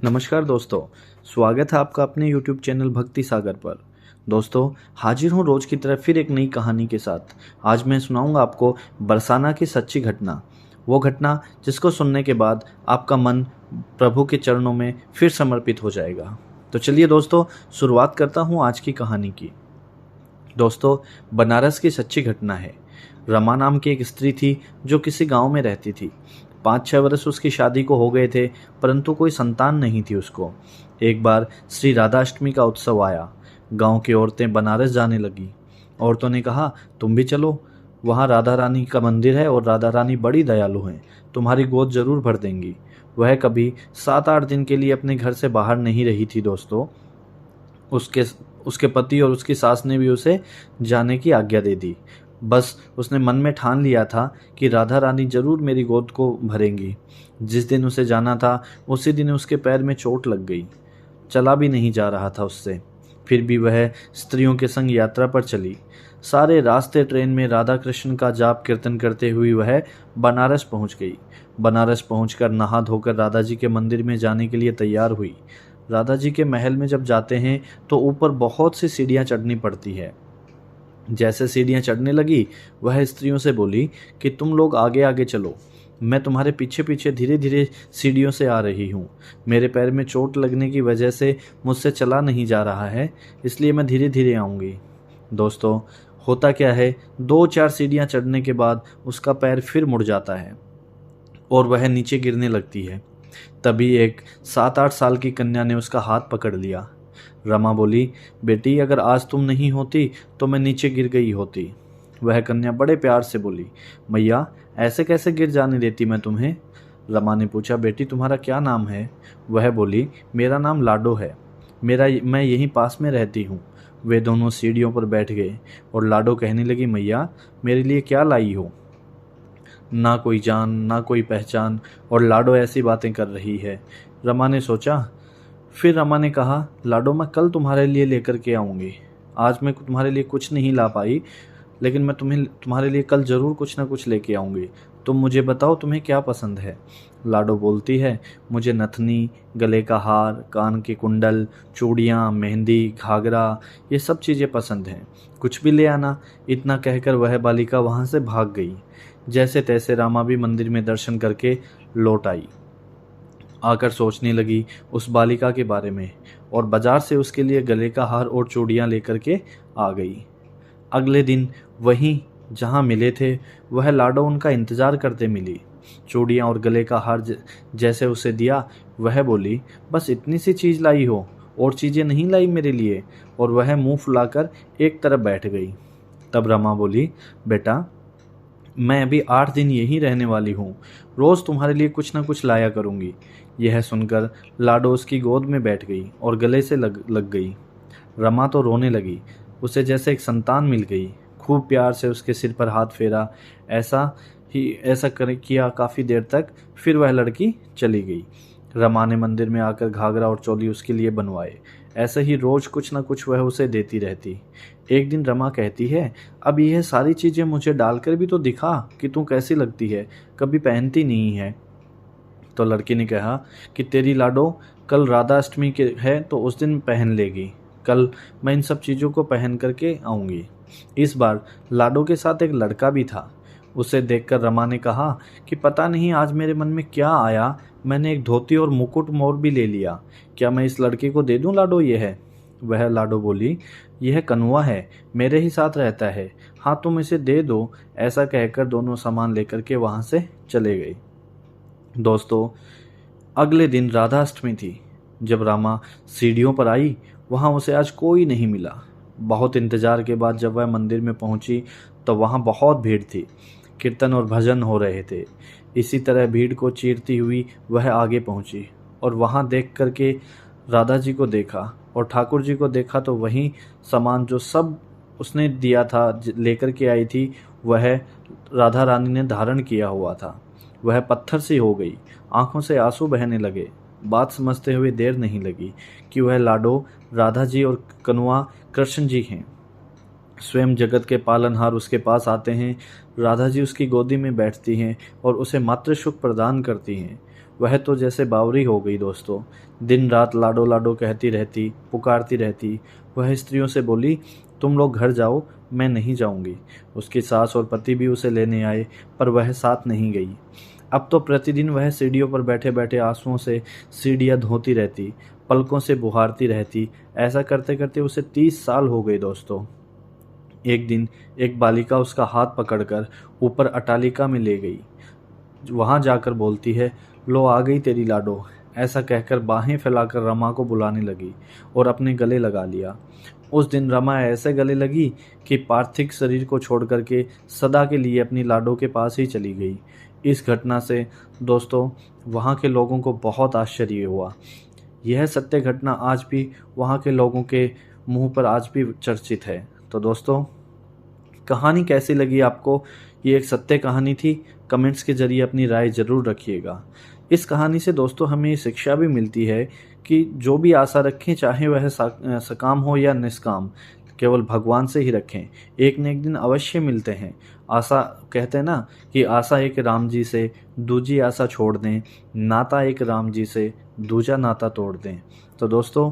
नमस्कार दोस्तों। स्वागत है आपका अपने YouTube चैनल भक्ति सागर पर। दोस्तों, हाजिर हूँ रोज की तरह फिर एक नई कहानी के साथ। आज मैं सुनाऊंगा आपको बरसाना की सच्ची घटना, वो घटना जिसको सुनने के बाद आपका मन प्रभु के चरणों में फिर समर्पित हो जाएगा। तो चलिए दोस्तों, शुरुआत करता हूँ आज की कहानी की। दोस्तों, बनारस की सच्ची घटना है। रमा नाम की एक स्त्री थी जो किसी गांव में रहती थी। 5-6 वर्ष उसकी शादी को हो गए थे, परंतु कोई संतान नहीं थी उसको। एक बार श्री राधाष्टमी का उत्सव आया। गांव की औरतें बनारस जाने लगी। औरतों ने कहा, तुम भी चलो, वहाँ राधा रानी का मंदिर है और राधा रानी बड़ी दयालु हैं, तुम्हारी गोद जरूर भर देंगी। वह कभी 7-8 दिन के लिए अपने घर से बाहर नहीं रही थी दोस्तों। उसके उसके पति और उसकी सास ने भी उसे जाने की आज्ञा दे दी। बस उसने मन में ठान लिया था कि राधा रानी जरूर मेरी गोद को भरेंगी। जिस दिन उसे जाना था उसी दिन उसके पैर में चोट लग गई। चला भी नहीं जा रहा था उससे। फिर भी वह स्त्रियों के संग यात्रा पर चली। सारे रास्ते ट्रेन में राधा कृष्ण का जाप कीर्तन करते हुए वह बनारस पहुंच गई। बनारस पहुंचकर नहा धोकर राधा जी के मंदिर में जाने के लिए तैयार हुई। राधा जी के महल में जब जाते हैं तो ऊपर बहुत सी सीढ़ियां चढ़नी पड़ती है। जैसे सीढ़ियां चढ़ने लगी, वह स्त्रियों से बोली कि तुम लोग आगे आगे चलो, मैं तुम्हारे पीछे पीछे धीरे धीरे सीढ़ियों से आ रही हूँ। मेरे पैर में चोट लगने की वजह से मुझसे चला नहीं जा रहा है, इसलिए मैं धीरे धीरे आऊँगी। दोस्तों, होता क्या है, 2-4 सीढ़ियाँ चढ़ने के बाद उसका पैर फिर मुड़ जाता है और वह नीचे गिरने लगती है। तभी एक 7-8 साल की कन्या ने उसका हाथ पकड़ लिया। रमा बोली, बेटी, अगर आज तुम नहीं होती तो मैं नीचे गिर गई होती। वह कन्या बड़े प्यार से बोली, मैया, ऐसे कैसे गिर जाने देती मैं तुम्हें। रमा ने पूछा, बेटी, तुम्हारा क्या नाम है। वह बोली, मेरा नाम लाडो है, मैं यहीं पास में रहती हूँ। वे दोनों सीढ़ियों पर बैठ गए और लाडो कहने लगी, मैया, मेरे लिए क्या लाई हो। ना कोई जान ना कोई पहचान, और लाडो ऐसी बातें कर रही है। रमा ने सोचा। फिर रमा ने कहा, लाडो, मैं कल तुम्हारे लिए लेकर के आऊँगी। आज मैं तुम्हारे लिए कुछ नहीं ला पाई, लेकिन मैं तुम्हारे लिए कल ज़रूर कुछ ना कुछ लेके आऊँगी। तुम मुझे बताओ तुम्हें क्या पसंद है। लाडो बोलती है, मुझे नथनी, गले का हार, कान के कुंडल, चूड़ियाँ, मेहंदी, घाघरा, ये सब चीज़ें पसंद हैं, कुछ भी ले आना। इतना कहकर वह बालिका वहाँ से भाग गई। जैसे तैसे रामा भी मंदिर में दर्शन करके लौट आई। आकर सोचने लगी उस बालिका के बारे में और बाजार से उसके लिए गले का हार और चूड़ियाँ लेकर के आ गई। अगले दिन वहीं जहाँ मिले थे, वह लाडो उनका इंतजार करते मिली। चूड़ियाँ और गले का हार जैसे उसे दिया, वह बोली, बस इतनी सी चीज़ लाई हो, और चीज़ें नहीं लाई मेरे लिए। और वह मुंह फुलाकर एक तरफ बैठ गई। तब रमा बोली, बेटा, मैं अभी 8 दिन यहीं रहने वाली हूँ, रोज़ तुम्हारे लिए कुछ ना कुछ लाया करूँगी। यह सुनकर लाडो उसकी गोद में बैठ गई और गले से लग गई। रमा तो रोने लगी, उसे जैसे एक संतान मिल गई। खूब प्यार से उसके सिर पर हाथ फेरा। ऐसा कर किया काफ़ी देर तक, फिर वह लड़की चली गई। रमा ने मंदिर में आकर घाघरा और चोली उसके लिए बनवाए। ऐसे ही रोज कुछ न कुछ वह उसे देती रहती। एक दिन रमा कहती है, अब यह सारी चीज़ें मुझे डालकर भी तो दिखा कि तू कैसी लगती है, कभी पहनती नहीं है। तो लड़की ने कहा कि तेरी लाडो, कल राधा अष्टमी के है तो उस दिन पहन लेगी। कल मैं इन सब चीज़ों को पहन करके आऊँगी। इस बार लाडो के साथ एक लड़का भी था। उसे देखकर रमा ने कहा कि पता नहीं आज मेरे मन में क्या आया, मैंने एक धोती और मुकुट मोर भी ले लिया। क्या मैं इस लड़के को दे दूं लाडो ये है। वह लाडो बोली, यह कनुआ है, मेरे ही साथ रहता है, हाँ तुम इसे दे दो। ऐसा कहकर दोनों सामान लेकर के वहाँ से चले गए। दोस्तों, अगले दिन राधाष्टमी थी। जब रामा सीढ़ियों पर आई, वहाँ उसे आज कोई नहीं मिला। बहुत इंतजार के बाद जब वह मंदिर में पहुंची तो वहाँ बहुत भीड़ थी। कीर्तन और भजन हो रहे थे। इसी तरह भीड़ को चीरती हुई वह आगे पहुंची और वहाँ देख करके राधा जी को देखा और ठाकुर जी को देखा तो वही सामान जो सब उसने दिया था, लेकर के आई थी, वह राधा रानी ने धारण किया हुआ था। वह पत्थर सी हो गई, आंखों से आंसू बहने लगे। बात समझते हुए देर नहीं लगी कि वह लाडो राधा जी और कनुआ कृष्ण जी हैं। स्वयं जगत के पालनहार उसके पास आते हैं। राधा जी उसकी गोदी में बैठती हैं और उसे मातृ सुख प्रदान करती हैं। वह तो जैसे बावरी हो गई दोस्तों। दिन रात लाडो लाडो कहती रहती, पुकारती रहती। वह स्त्रियों से बोली, तुम लोग घर जाओ, मैं नहीं जाऊंगी। उसकी सास और पति भी उसे लेने आए, पर वह साथ नहीं गई। अब तो प्रतिदिन वह सीढ़ियों पर बैठे बैठे आंसुओं से सीढ़ियां धोती रहती, पलकों से बुहारती रहती। ऐसा करते करते उसे 30 साल हो गए दोस्तों। एक दिन एक बालिका उसका हाथ पकड़कर ऊपर अटालिका में ले गई। वहां जाकर बोलती है, लो आ गई तेरी लाडो। ऐसा कहकर बाहें फैलाकर रमा को बुलाने लगी और अपने गले लगा लिया। उस दिन रमा ऐसे गले लगी कि पार्थिव शरीर को छोड़ करके सदा के लिए अपनी लाडो के पास ही चली गई। इस घटना से दोस्तों वहाँ के लोगों को बहुत आश्चर्य हुआ। यह सत्य घटना आज भी वहाँ के लोगों के मुंह पर आज भी चर्चित है। तो दोस्तों कहानी कैसी लगी आपको? ये एक सत्य कहानी थी। कमेंट्स के जरिए अपनी राय ज़रूर रखिएगा। इस कहानी से दोस्तों हमें ये शिक्षा भी मिलती है कि जो भी आशा रखें, चाहे वह सकाम हो या निष्काम, केवल भगवान से ही रखें। एक न एक दिन अवश्य मिलते हैं। आशा कहते हैं ना कि आशा एक राम जी से दूजी आशा छोड़ दें, नाता एक राम जी से दूजा नाता तोड़ दें। तो दोस्तों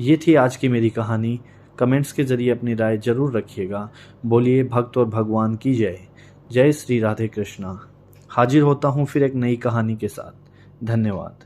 ये थी आज की मेरी कहानी। कमेंट्स के जरिए अपनी राय जरूर रखिएगा। बोलिए भक्त और भगवान की जय। जय श्री राधे कृष्णा। हाजिर होता हूँ फिर एक नई कहानी के साथ। धन्यवाद।